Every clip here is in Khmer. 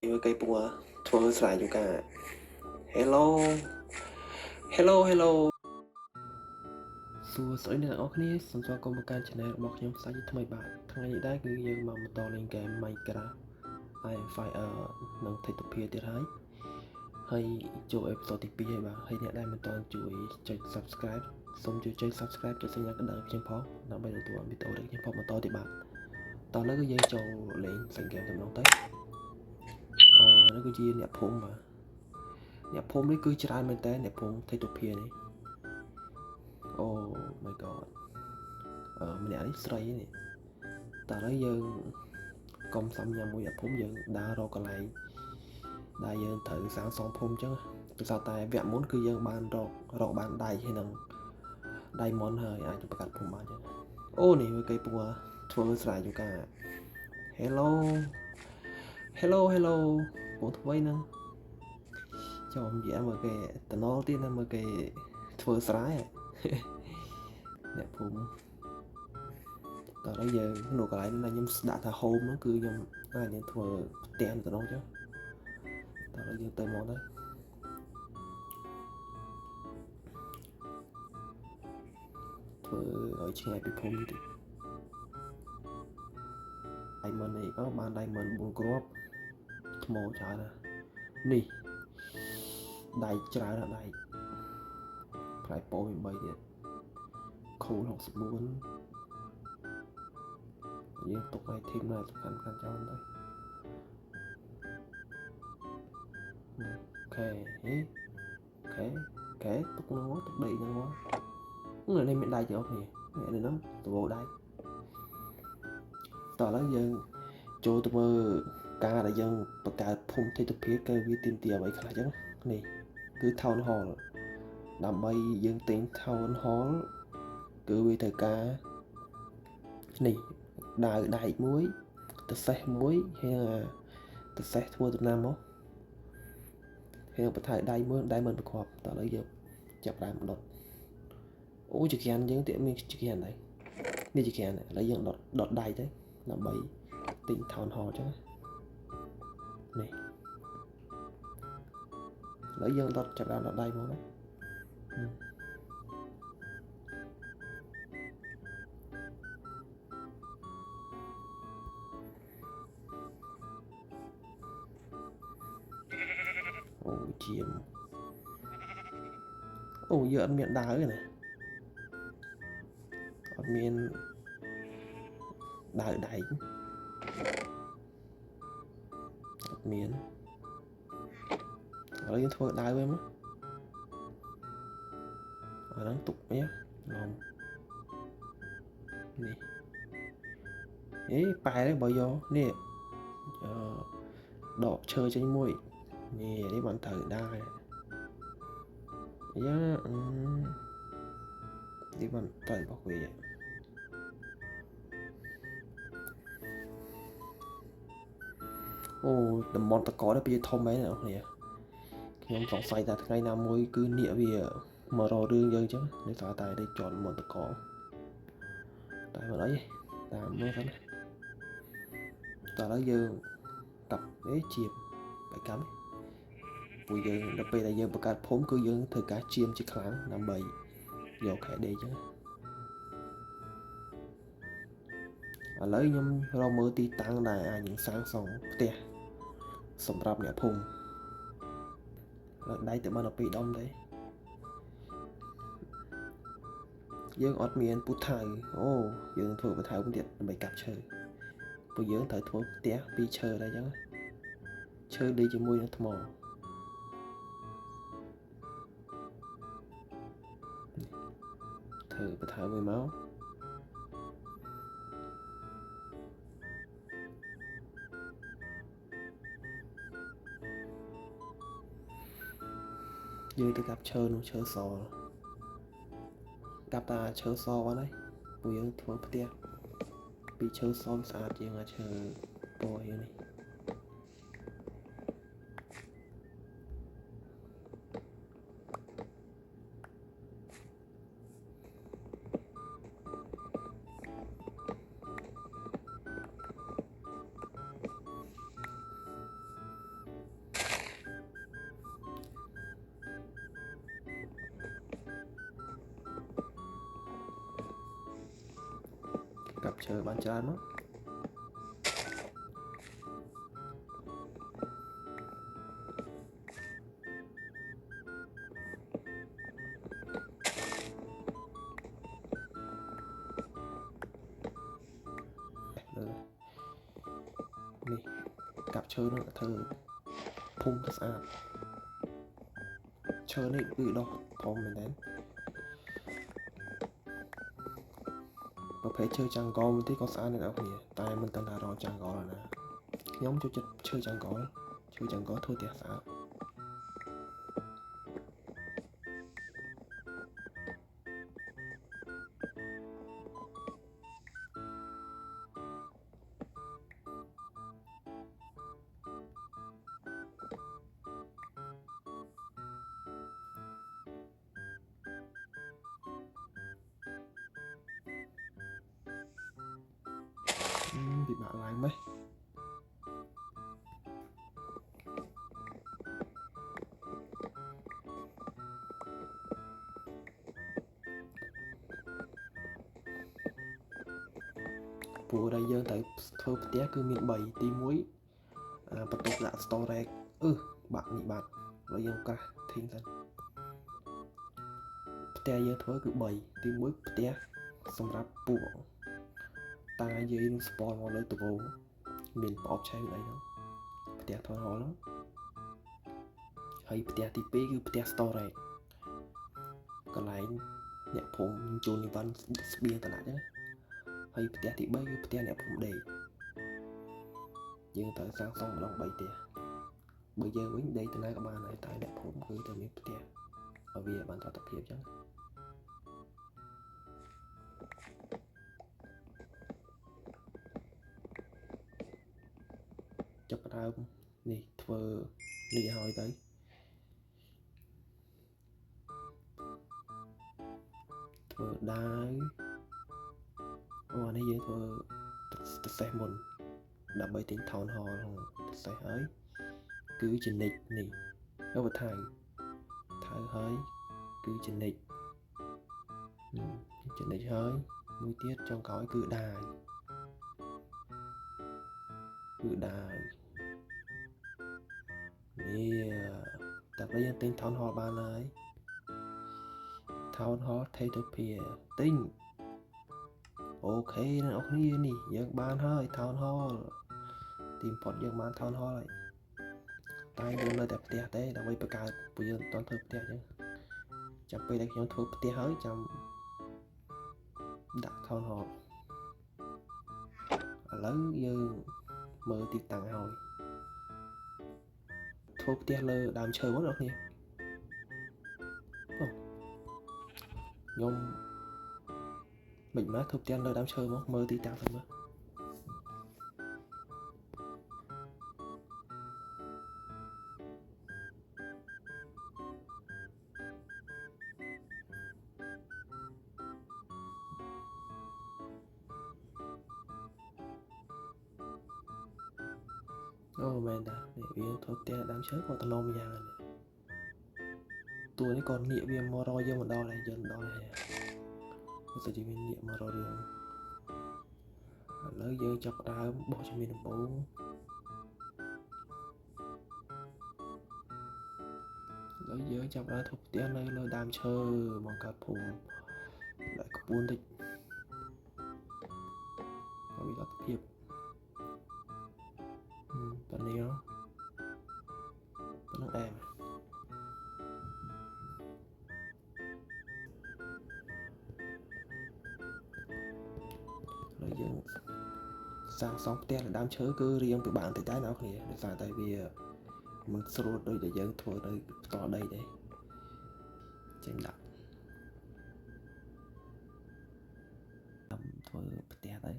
cây bùa thua sảiอยู่cả hello hello hello សួស្តីអ្នកនរគ្នាសូមស្វាគមន៍មកកាន់ channel របស់ខ្ញុំសាច់ថ្មីបាទថ្ងៃនេះដែរគឺយើងមកបន្តលេង game Minecraft I'm Fire និង Tetopia ទៀតហើយចូល episode ទី2ហើយបាទហើយអ្នកដែលមិនទាន់ជួយចុច subscribe សូមជួយចុច subscribe ចុចសញ្ញាកណ្ដឹងខ្ញុំផងដើម្បីទទួលវីដេអូរបស់ខ្ញុំបន្តទៀតបាទតោះឥឡូវគឺយើងចូលលេងសាច់ game តែម្ដងទៅអូនេះគឺជាអ្នកភូមិបាទអ្នកភូមិនេះគឺច្រើនមែនតើអ្នកភូមិ Tetopia នេះអូ my god ម្នាក់នេះស្រីនេះតែឥឡូវយើងកុំសំញ៉ាំមួយអ្នកភូមិយើងដើររកកន្លែងដែលយើងត្រូវសាងសង់ភូមិអញ្ចឹងដោយសារតែវគ្គមុនគឺយើងបានរកបានដៃហើយនឹង diamond ហើយអាចបង្កើតភូមិបានអញ្ចឹងអូនេះវាគេពួរធ្វើស្រែយូកា hello hello hello ពងថ្មីហ្នឹងចូលនិយាយមកគេតំណទៀតណាមកគេធ្វើស្រែអ្នកភូមិតោះឥឡូវយើងនៅកន្លែងណាខ្ញុំស្ដាក់ថា home ហ្នឹងគឺខ្ញុំអាចនឹងធ្វើផ្ទះទៅនោះចុះតោះឥឡូវយើងទៅមកទៅធ្វើឲ្យឆ្ងាយពីភូមិតិច diamond នេះបាន diamond 4គ្រាប់ថ្មច្រើនណានេះដៃច្រើនណាស់ដៃផ្លែពោធិ៍3ទៀតខូល64យើងទុកឲ្យធីមណាសំខាន់ច្រើនទៅអូខេទុកនោះទុកដីហ្នឹងមកនេះមានដៃទាំងអស់គ្នានេះហ្នឹងតវោដៃតោះឥឡូវយើងចូលទៅមើលការដែលយើងបង្កើតភូមិ Tetopia គឺវាទាមទារអ្វីខ្លះអញ្ចឹងនេះគឺ Town Hall ដើម្បីយើងទិញ Town Hall គឺវាត្រូវការនេះដាវដែកមួយទៅសេះមួយហើយទៅសេះធ្វើដំណាំមកហើយបន្ថែមដៃមើលដៃមិនប្រកបតើឥឡូវយើងចាប់ដើមដុតអូចក្រានយើងទៀតមានចក្រានដែរនេះចក្រានឥឡូវយើងដុតដៃទៅដើម្បីទិញ Town Hall អញ្ចឹងនេះឥឡូវយើងដុតចាប់ដើមដុតដៃមកណាអូជាមអូយើងអត់មានដាវទេណាអត់មានដាវដែកអត់មានឥឡូវយើងធ្វើដាវវិញមកអាហ្នឹងទុកនេះឡំនេះប៉ែđấyបើយកនេះដកឈើចេញមួយនេះបានត្រូវដែរយ៉ានេះបានត្រូវរបស់វាអូតំបន់តកនេះវាធំមែនអ្នកនរខ្ញុំសង្ស័យថាថ្ងៃណាមួយគឺនាគវាមករករឿងយើងអញ្ចឹងដោយសារតែđây chọnតំបន់តកតែមិនអីតាមមើលទៅណាតើឥឡូវយើងកាប់ជាបៃកម្មពួកយើងដល់ពេលដែលយើងបង្កើតភូមិគឺយើងធ្វើការជាជាខ្លាំងដើម្បីយកខែដេកអញ្ចឹងឥឡូវខ្ញុំរកមើលទីតាំងដែលអាចនឹងសាងសង់ផ្ទះសម្រាប់អ្នកភូមិដៃទៅបានដល់2ដុំទេយើងអត់មានពូថៅអូយើងធ្វើពូថៅទៀតដើម្បីកាប់ឈើពួកយើងត្រូវធ្វើផ្ទះពីឈើដែរអញ្ចឹងឈើដេកជាមួយនឹងថ្មធ្វើពូថៅមួយមកយើងទៅកាប់ឈើនោះឈើសកាប់តាឈើសបានហើយពួកយើងធ្វើផ្ទះពីឈើសស្អាតជាងឈើពណ៌យើងនេះ chờ bạn chơi mất nè cặp chơi nữa thơ phun thật sạch chơi này bị đọc thòng mình đến và phải chơi chẳng có một tí có xa nên ốc nhỉ tại mình tân là rồi chẳng có rồi nè nhóm cho chơi chẳng có thôi tiệt sao bị bạn lại mấy vừa đây giờ tới thơ té cứ miền 7 tí muối bắt tục là store bạn nhị bạn rồi giờ cả thiên thân té giờ thơ cứ 7 tí muối té xong ra bùa ta dưới spawn vào nơi tụ vô miền bọt chơi này đó té thôi họ lắm hay té tí pí cứ té store còn lại nhẹ phồng chôn văn bia tận lại chứ hay té tí bay cứ té nhẹ phồng đầy nhưng tới sang xong lòng 7 té bây giờ với đây từ nay các bạn này tại nhẹ phồng cứ từ miền té ở vì bạn tập hiệp chứ chụp ra nè thơ đi hỏi tới thơ đái này vậy thơ xe mình đã bởi tiếng thôn hò xe hơi cứ trình lịch nè nó vào thầy hơi cứ trình lịch trình lịch hơi mũi tiết trong cõi cự đài nè tập lấy tên thôn hò ba này thôn hò thay được phía tinh ok nên ok nè dân ban hơi thôn hò tìm phật dân ban thôn hò lại tay đưa nơi đẹp đẹp đấy đã quay bờ cài bây giờ toàn thực đẹp chứ chậm bây đây nhóm thuộc tía hơi chậm đã thon hồn lớn như mơ tiết tặng hồi thuộc tía lơ đàm chơi mất được nè nhóm mình má thuộc tía lơ đàm chơi mất mơ tiết tặng thôi mà mình đã để viên thuộc tía đàm chơi có tao lom giang này tuổi này còn niệm viên mò roi vô một đo này dân đo này bây giờ chỉ viên niệm mò roi đường lấy giờ chọc ra bỏ cho mình bốn lấy giờ chọc ra thuộc tía này là đàm chơi bằng cả phùng lại có buôn địch có bị gặp hiệp tận này nó em rồi giờ sang xong tên là đám chơi cứ riêng từ bạn tới trái nào thì là tại vì mình solo đôi để dân thua đây to đây đấy trên đặt thôi té đấy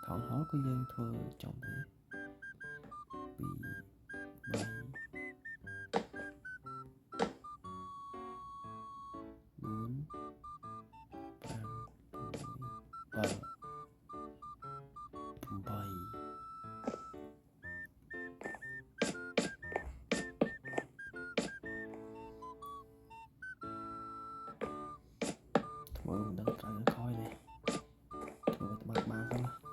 thảo hóa có dân thua chồng thế vì vậy 4 5 7 មើលមិនដឹងត្រូវខ້ອຍនេះធ្វើទៅបានទៅណា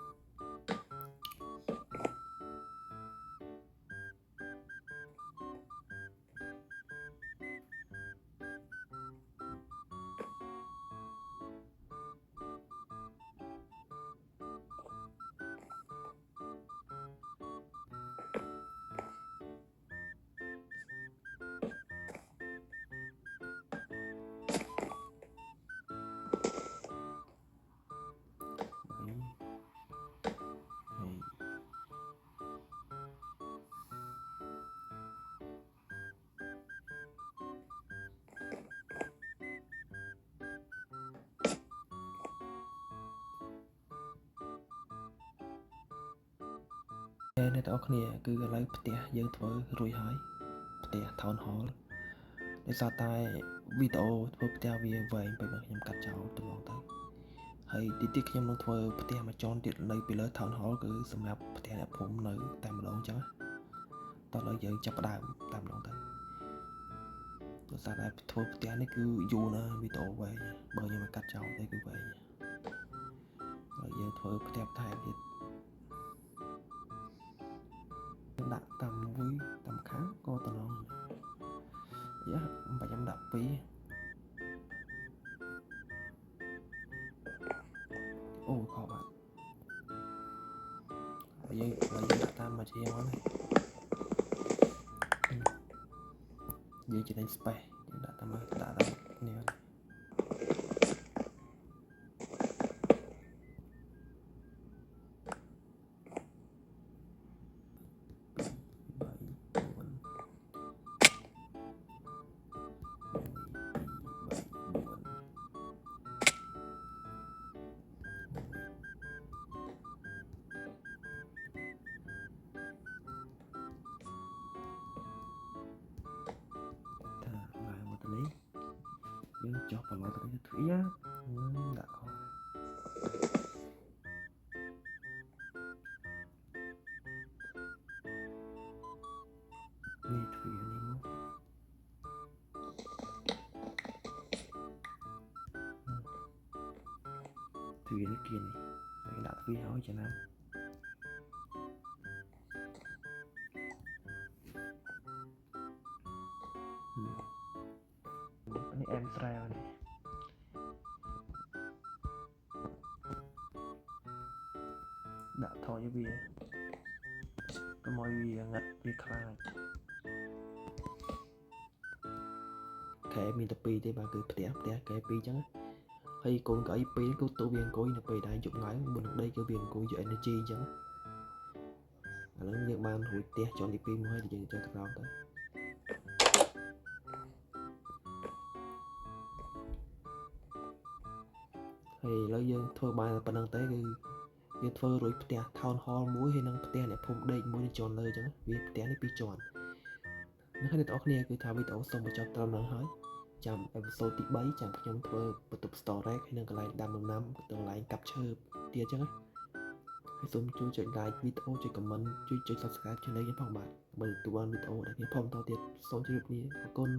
អ្នកទាំងអស់គ្នាគឺឥឡូវផ្ទះយើងធ្វើរួចហើយផ្ទះ Town Hall ដោយសារតែវីដេអូធ្វើផ្ទះវាវែងពេកមកខ្ញុំកាត់ចោលទៅហ្មងទៅហើយទីទៀតខ្ញុំនឹងធ្វើផ្ទះមួយជាន់ទៀតនៅពីលើ Town Hall គឺសម្រាប់ផ្ទះអ្នកភូមិនៅតែម្ដងអញ្ចឹងតោះឥឡូវយើងចាប់ផ្ដើមតែម្ដងទៅដោយសារតែធ្វើផ្ទះនេះគឺយូរណាស់វីដេអូវែងបើខ្ញុំមកកាត់ចោលទៅគឺវែងហើយយើងធ្វើផ្ទះបន្ថែមទៀតដាក់តាមមួយតាមខាងក៏តំណងយ៉ាមិនបាច់ខ្ញុំដាក់ពីរអូខោបាត់ហើយយើងដាក់តាមមួយជាងហ្នឹងយើងចំណេញ space យើងដាក់តាមនេះយើងចុះប្រឡោះទៅទ្វាដាក់ខោនេះទ្វានេះមកទ្វានេះគៀននេះដាក់ទ្វាឲ្យចំណាំនេះអែមស្រាវនេះដាក់ថយវាកុំឲ្យវាងឹតវាខ្លាចខែមានតែ2ទេបាទគឺផ្ទះកែ2អញ្ចឹងហើយកូនកៅអី2គឺទូវាអង្គុយនៅពេលដែលយប់ឡើងមុននឹងដេកគឺវាអង្គុយយក energy អញ្ចឹងឥឡូវយើងបានរួចផ្ទះជាន់ទី2មកហើយយើងចូលទៅក្រោមទៅហើយឥឡូវយើងធ្វើបានប៉ុណ្្នឹងទេគឺយើងធ្វើរួចផ្ទះ Town Hall មួយហើយនិងផ្ទះអ្នកភូមិដេកមួយជាន់លើអញ្ចឹងវាផ្ទះនេះ2ជាន់នៅខាងអ្នកទាំងអស់គ្នាគឺថាវីដេអូសូមបញ្ចប់ត្រឹមហ្នឹងហើយចាំអេពីសូតទី3ចាំខ្ញុំធ្វើបន្ទប់ storage ហើយនឹងកន្លែងដាំដំណាំកន្លែងកាប់ឈើទៀតអញ្ចឹងហើយសូមជួយចុច like វីដេអូចុច comment ជួយចុច subscribe ជើងនេះផងបាទដើម្បីទទួលបានវីដេអូដែលខ្ញុំផលបន្តទៀតសូមជម្រាបលាអរគុណ